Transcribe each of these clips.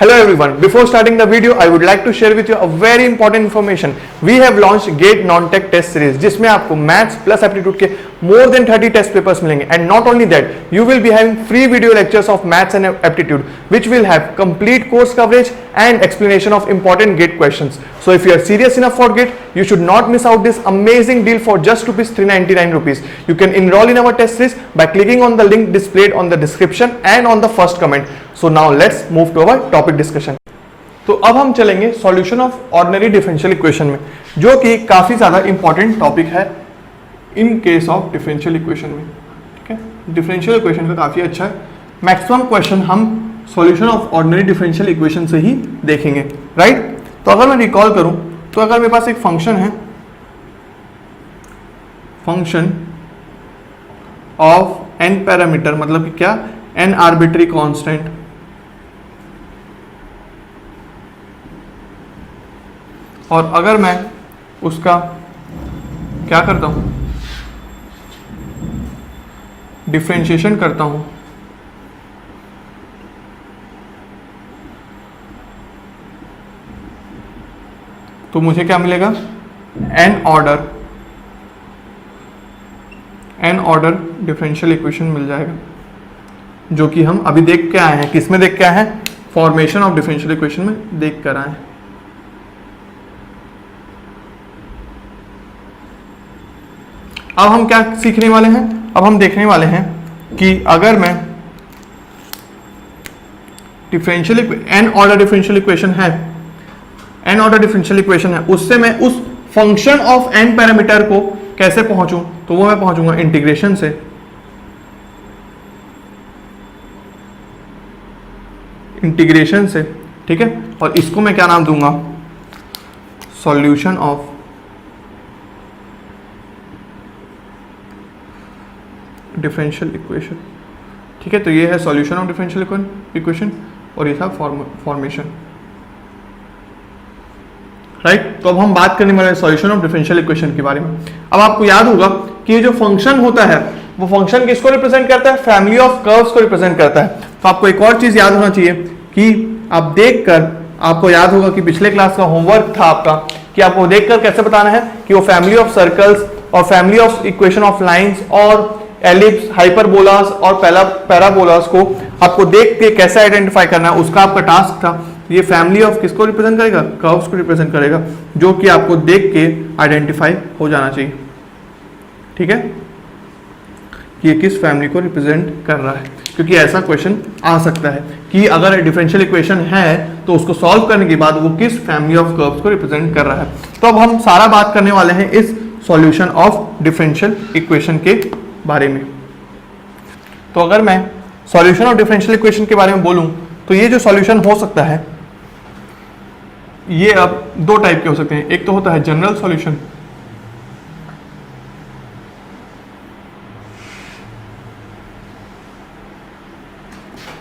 Hello everyone. Before starting the video, I would like to share with you a very important information. We have launched GATE Non-Tech Test Series, जिसमें आपको maths plus aptitude के more than 30 test papers मिलेंगे. And not only that, you will be having free video lectures of maths and aptitude, which will have complete course coverage and explanation of important GATE questions. So if you are serious enough for GATE, you should not miss out this amazing deal for just ₹399. You can enroll in our test series by clicking on the link displayed on the description and on the first comment. So now let's move to our topic discussion. तो अब हम चलेंगे solution of ordinary differential equation में, जो कि काफी ज्यादा important topic है in case of differential equation में. ठीक है, डिफरेंशियल इक्वेशन का काफी अच्छा है. मैक्सिमम क्वेश्चन हम solution of ordinary differential equation से ही देखेंगे, राइट. तो अगर मैं रिकॉल करूं तो अगर मेरे पास एक फंक्शन है, फंक्शन ऑफ एन पैरामीटर, मतलब कि क्या, एन आर्बिट्री कांस्टेंट, और अगर मैं उसका क्या करता हूं, डिफरेंशिएशन करता हूं, तो मुझे क्या मिलेगा, एन ऑर्डर डिफरेंशियल इक्वेशन मिल जाएगा, जो कि हम अभी देख के आए हैं. किस में देख के आए हैं? फॉर्मेशन ऑफ डिफरेंशियल इक्वेशन में देख कर आए हैं. अब हम क्या सीखने वाले हैं? अब हम देखने वाले हैं कि अगर मैं एन ऑर्डर डिफरेंशियल इक्वेशन है, उससे मैं उस फंक्शन ऑफ एन पैरामीटर को कैसे पहुंचूं, तो वो मैं पहुंचूंगा इंटीग्रेशन से. ठीक है, और इसको मैं क्या नाम दूंगा, सॉल्यूशन ऑफ डिफरेंशियल इक्वेशन. ठीक है, तो ये है सॉल्यूशन ऑफ डिफरेंशियल इक्वेशन और ये था फॉर्मेशन, राइट. तो अब हम बात करने वाले हैं सॉल्यूशन ऑफ डिफरेंशियल इक्वेशन के बारे में. अब आपको याद होगा कि ये जो फंक्शन होता है वो फंक्शन किसको रिप्रेजेंट करता है? फैमिली ऑफ कर्व्स को रिप्रेजेंट करता है. तो आपको एक और चीज याद होना चाहिए कि आप देखकर, आपको याद होगा कि पिछले क्लास का होमवर्क था आपका कि आपको देखकर कैसे बताना है कि वो फैमिली ऑफ सर्कल्स और family of equation of lines और एलिप्स, हाइपरबोलास और पैराबोलास को आपको देख के कैसे आइडेंटिफाई करना है, उसका आपका टास्क था. ये फैमिली ऑफ किसको रिप्रेजेंट करेगा? कर्व्स को रिप्रेजेंट करेगा, जो कि आपको देख के आइडेंटिफाई हो जाना चाहिए. ठीक है, ये किस फैमिली को रिप्रेजेंट कर रहा है, क्योंकि ऐसा क्वेश्चन आ सकता है कि अगर डिफरेंशियल इक्वेशन है तो उसको सॉल्व करने के बाद वो किस फैमिली ऑफ कर्व्स को रिप्रेजेंट कर रहा है. तो अब हम सारा बात करने वाले हैं इस सॉल्यूशन ऑफ डिफरेंशियल इक्वेशन के बारे में. तो अगर मैं सॉल्यूशन ऑफ डिफरेंशियल इक्वेशन के बारे में बोलूं तो ये जो सॉल्यूशन हो सकता है, ये अब दो टाइप के हो सकते हैं. एक तो होता है general solution,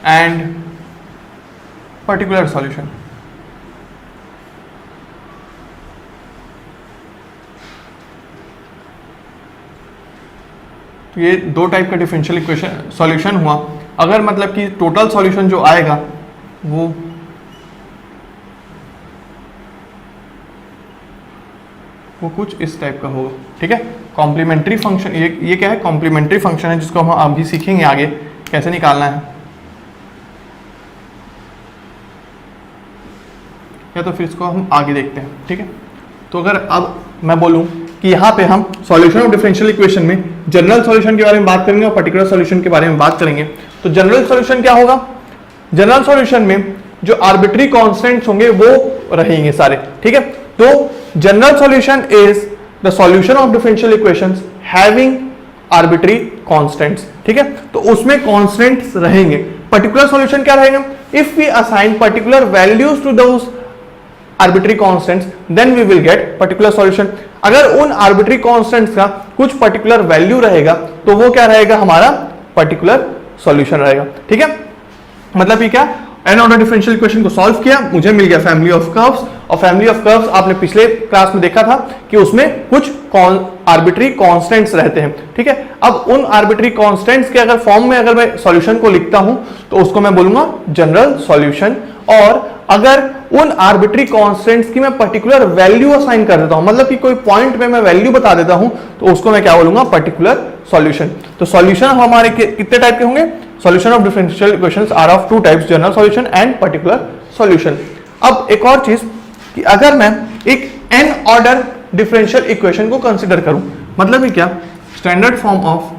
and particular solution. तो ये दो टाइप का डिफरेंशियल इक्वेशन सॉल्यूशन हुआ. अगर मतलब कि टोटल सॉल्यूशन जो आएगा वो कुछ इस टाइप का होगा. ठीक है, कॉम्प्लीमेंट्री फंक्शन, ये क्या है? कॉम्प्लीमेंट्री फंक्शन है, जिसको हम अभी सीखेंगे आगे कैसे निकालना है, या तो फिर इसको हम आगे देखते हैं. ठीक है, तो अगर अब मैं बोलूं कि यहाँ पे हम सॉल्यूशन ऑफ डिफरेंशियल इक्वेशन में जनरल सॉल्यूशन के बारे में बात करेंगे और पर्टिकुलर सॉल्यूशन के बारे में बात करेंगे. तो जनरल सॉल्यूशन क्या होगा? जनरल सॉल्यूशन में जो आर्बिट्री कांस्टेंट्स होंगे वो रहेंगे सारे. ठीक है, तो general solution is the solution of differential equations having arbitrary constants. ठीक है, तो उसमें कांस्टेंट्स रहेंगे. पर्टिकुलर सॉल्यूशन क्या रहेगा? If we assign particular values to those arbitrary constants, then we will get particular solution. अगर उन आर्बिट्री कांस्टेंट्स का कुछ पर्टिकुलर वैल्यू रहेगा तो वो क्या रहेगा? हमारा पर्टिकुलर सॉल्यूशन रहेगा. ठीक है, मतलब ये क्या, एन ऑर्डर डिफरेंशियल इक्वेशन को सॉल्व किया, मुझे मिल गया फैमिली ऑफ कर्व्स. और फैमिली ऑफ कर्व्स आपने पिछले क्लास में देखा था कि उसमें कुछ आर्बिट्री कांस्टेंट्स रहते हैं. ठीक है, अब उन आर्बिट्री कांस्टेंट्स के अगर फॉर्म में अगर मैं सॉल्यूशन को लिखता हूं तो उसको मैं बोलूंगा जनरल सॉल्यूशन और अगर उन आर्बिट्री कांस्टेंट्स की मैं पर्टिकुलर वैल्यू असाइन कर देता हूं, मतलब कि कोई पॉइंट पे मैं वैल्यू बता देता हूं, तो उसको मैं क्या बोलूंगा, पर्टिकुलर सॉल्यूशन। तो सॉल्यूशन हमारे कितने टाइप के होंगे, solution of differential equations are of two types, general solution and particular solution. अब एक और चीज कि अगर मैं एक एन ऑर्डर डिफरेंशियल इक्वेशन को कंसिडर करूं, मतलब कि क्या, standard form of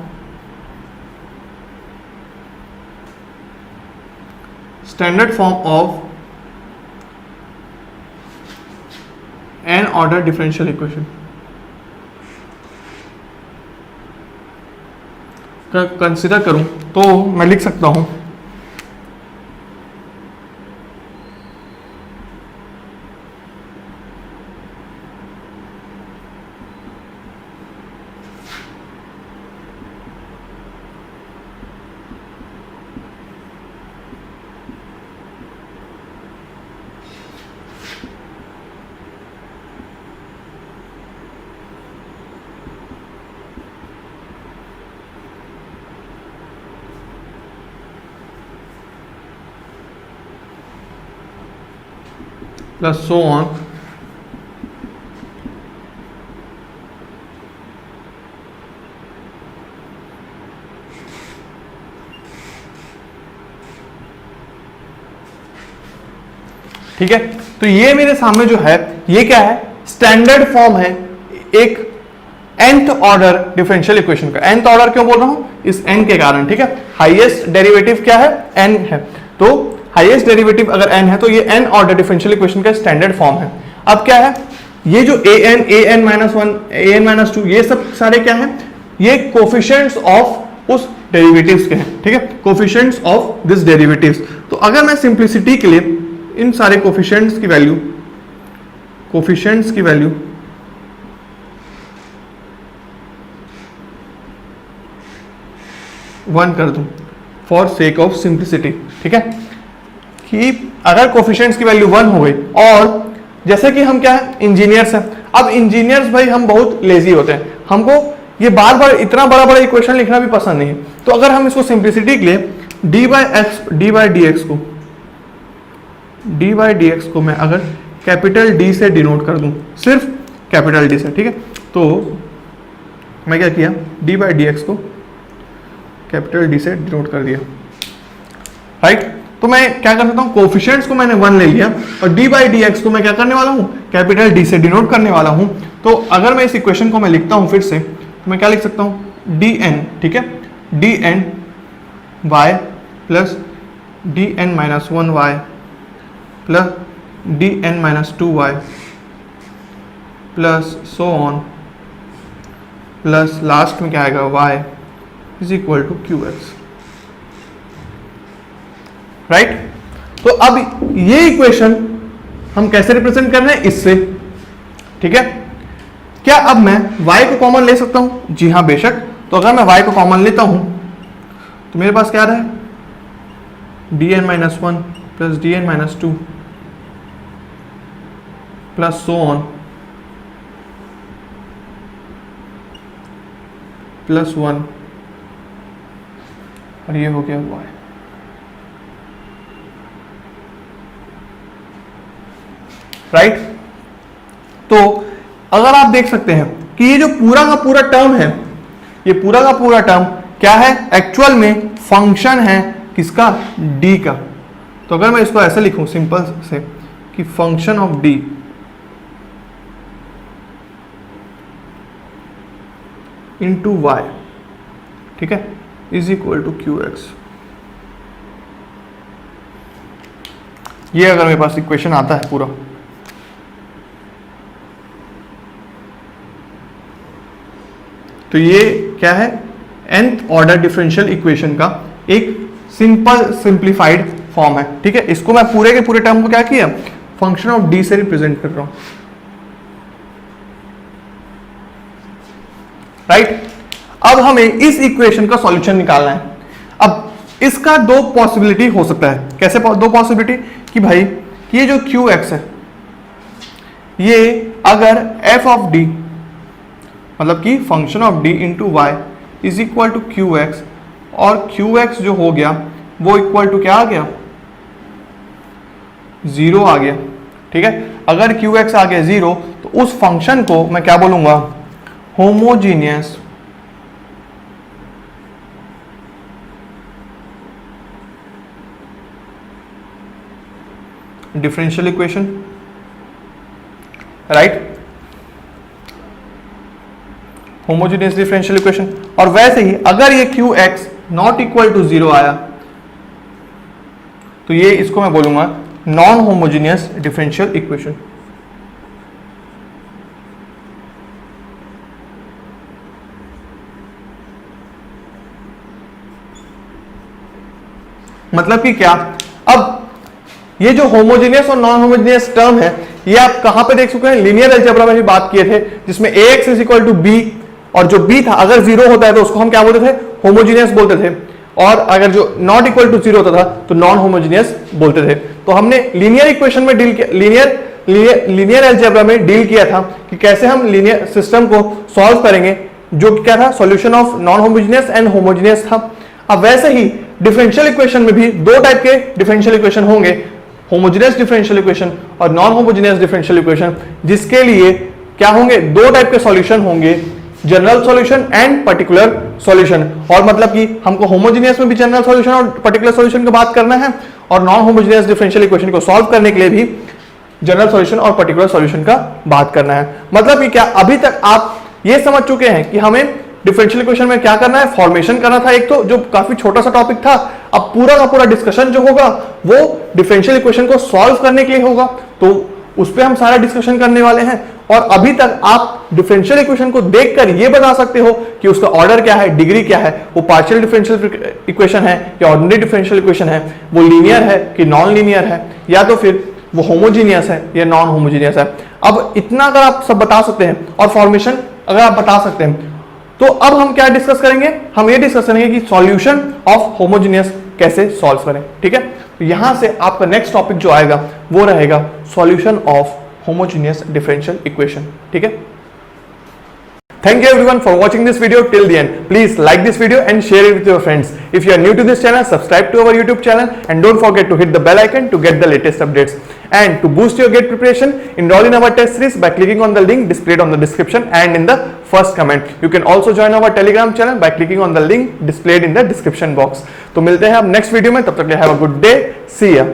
n order differential equation का कंसिडर करूं तो मैं लिख सकता हूं plus so on ठीक है। तो ये मेरे सामने जो है ये क्या है, स्टैंडर्ड फॉर्म है एक nth ऑर्डर डिफरेंशियल इक्वेशन का। nth ऑर्डर क्यों बोल रहा हूं, इस n के कारण, ठीक है। हाईएस्ट डेरिवेटिव क्या है, n है, तो हाईएस्ट डेरिवेटिव अगर n है तो ये n ऑर्डर डिफरेंशियल इक्वेशन का स्टैंडर्ड फॉर्म है। अब क्या है, ये जो an minus one, an minus two, ये सब सारे क्या है, ये कोफिशिएंट्स ऑफ उस डेरिवेटिव्स के हैं, ठीक है, कोफिशिएंट्स ऑफ दिस डेरिवेटिव्स। तो अगर मैं सिंप्लिसिटी के लिए इन सारे कोफिशिएंट्स की वैल्यू 1 कर दूं फॉर सेक ऑफ सिंप्लिसिटी, ठीक है, कि अगर कोफिशिएंट्स की वैल्यू 1 हो गई, और जैसे कि हम क्या है, इंजीनियर्स हैं। अब इंजीनियर्स भाई हम बहुत लेजी होते हैं, हमको ये बार बार इतना बड़ा बड़ा इक्वेशन लिखना भी पसंद नहीं है। तो अगर हम इसको सिंप्लिसिटी के लिए डी बाई डी एक्स को मैं अगर कैपिटल डी से डिनोट कर दूं, सिर्फ कैपिटल डी से, ठीक है, तो मैं क्या किया, डी बाई डी एक्स को कैपिटल डी से डिनोट कर दिया, राइट। तो मैं क्या कर सकता हूं, कोफिशिएंट्स को मैंने 1 ले लिया और डी बाई डी एक्स को मैं क्या करने वाला हूं, कैपिटल डी से डिनोट करने वाला हूं। तो अगर मैं इस इक्वेशन को मैं लिखता हूं फिर से, तो मैं क्या लिख सकता हूं, डी एन, ठीक है, d n y plus d n minus 1 y plus d n minus 2 y plus so on plus last में क्या आएगा, y is equal to q x, right. तो अब ये इक्वेशन हम कैसे रिप्रेजेंट कर रहे हैं, इससे, ठीक है। क्या अब मैं y को कॉमन ले सकता हूं, जी हां बेशक। तो अगर मैं y को कॉमन लेता हूं तो मेरे पास क्या रहा, d n minus 1 plus d n minus 2 plus so on plus 1 और ये हो गया y, राइट। तो अगर आप देख सकते हैं कि ये जो पूरा का पूरा टर्म है, ये पूरा का पूरा टर्म क्या है, एक्चुअल में फंक्शन है किसका, d का। तो अगर मैं इसको ऐसे लिखूं सिंपल से कि function of d into y, ठीक है, is equal to q x. ये अगर मेरे पास इक्वेशन आता है पूरा, तो ये क्या है, nth ऑर्डर डिफरेंशियल इक्वेशन का एक सिंपल सिंप्लीफाइड फॉर्म है, ठीक है। इसको मैं पूरे के पूरे टर्म को क्या किया, फंक्शन ऑफ डी से रिप्रेजेंट कर रहा हूं, राइट। अब हमें इस इक्वेशन का सॉल्यूशन निकालना है। अब इसका दो पॉसिबिलिटी हो सकता है, कैसे दो पॉसिबिलिटी, कि भाई ये जो क्यू एक्स है, ये अगर एफ ऑफ डी मतलब कि function of d into y is equal to q x, और क्यू एक्स जो हो गया वो इक्वल टू क्या आ गया, जीरो आ गया, ठीक है। अगर क्यू एक्स आ गया जीरो तो उस फंक्शन को मैं क्या बोलूंगा, homogeneous differential equation, right, homogeneous differential equation. और वैसे ही अगर ये q x not equal to zero आया तो ये इसको मैं बोलूंगा नॉन होमोजीनियस डिफरेंशियल इक्वेशन। मतलब कि क्या, अब ये जो होमोजीनियस और नॉन होमोजीनियस टर्म है ये आप कहां पे देख चुके हैं, लीनियर अलजेब्रा में भी बात किए थे, जिसमें ax is equal to b, और जो b था अगर जीरो होता है तो उसको हम क्या बोलते थे, होमोजीनियस बोलते थे, और अगर जो नॉट इक्वल टू जीरो होता था तो नॉन होमोजीनियस बोलते थे। तो हमने लीनियर इक्वेशन में डील किया, लीनियर अलजेब्रा में डील किया था कि कैसे हम लीनियर सिस्टम को सॉल्व करेंगे, जो क्या था, solution of non homogeneous and homogeneous था। अब वैसे ही डिफरेंशियल इक्वेशन में भी दो टाइप के डिफरेंशियल इक्वेशन होंगे, होमोजीनियस डिफरेंशियल इक्वेशन और नॉन होमोजीनियस डिफरेंशियल इक्वेशन, जिसके लिए क्या होंगे, दो टाइप के सॉल्यूशन होंगे, general solution and particular solution. और मतलब कि हमको होमोजीनियस में भी जनरल सॉल्यूशन और पर्टिकुलर सॉल्यूशन की बात करना है, और नॉन होमोजीनियस डिफरेंशियल इक्वेशन को सॉल्व करने के लिए भी जनरल सॉल्यूशन और पर्टिकुलर सॉल्यूशन का बात करना है। मतलब कि क्या, अभी तक आप ये समझ चुके हैं कि हमें डिफरेंशियल इक्वेशन में क्या करना है, फॉर्मेशन करना था एक, तो जो काफी छोटा सा टॉपिक था। अब पूरा का पूरा डिस्कशन जो होगा वो डिफरेंशियल इक्वेशन को सॉल्व करने के लिए होगा, तो उस पर हम सारा डिस्कशन करने वाले हैं। और अभी तक आप डिफरेंशियल इक्वेशन को देखकर ये बता सकते हो कि उसका ऑर्डर क्या है, डिग्री क्या है, वो पार्शियल डिफरेंशियल इक्वेशन है या ऑर्डिनरी डिफरेंशियल इक्वेशन है, वो लीनियर है कि नॉन लीनियर है, या तो फिर वो होमोजीनियस है या नॉन होमोजीनियस है। अब इतना अगर आप सब बता सकते हैं और फॉर्मेशन अगर आप बता सकते हैं, तो अब हम क्या डिस्कस करेंगे, हम ये डिस्कस करेंगे कि सॉल्यूशन ऑफ होमोजीनियस कैसे सॉल्व करें, ठीक है। तो यहां से आपका नेक्स्ट टॉपिक जो आएगा वो रहेगा solution of homogeneous differential equation, ठीक है। Thank you everyone for watching this video till the end. Please like this video and share it with your friends. If you are new to this channel, subscribe to our YouTube channel and don't forget to hit the bell icon to get the latest updates. And to boost your GATE preparation, enroll in our test series by clicking on the link displayed on the description and in the first comment. You can also join our Telegram channel by clicking on the link displayed in the description box. तो मिलते हैं अब next video में, तब तक के लिए have a good day. See ya.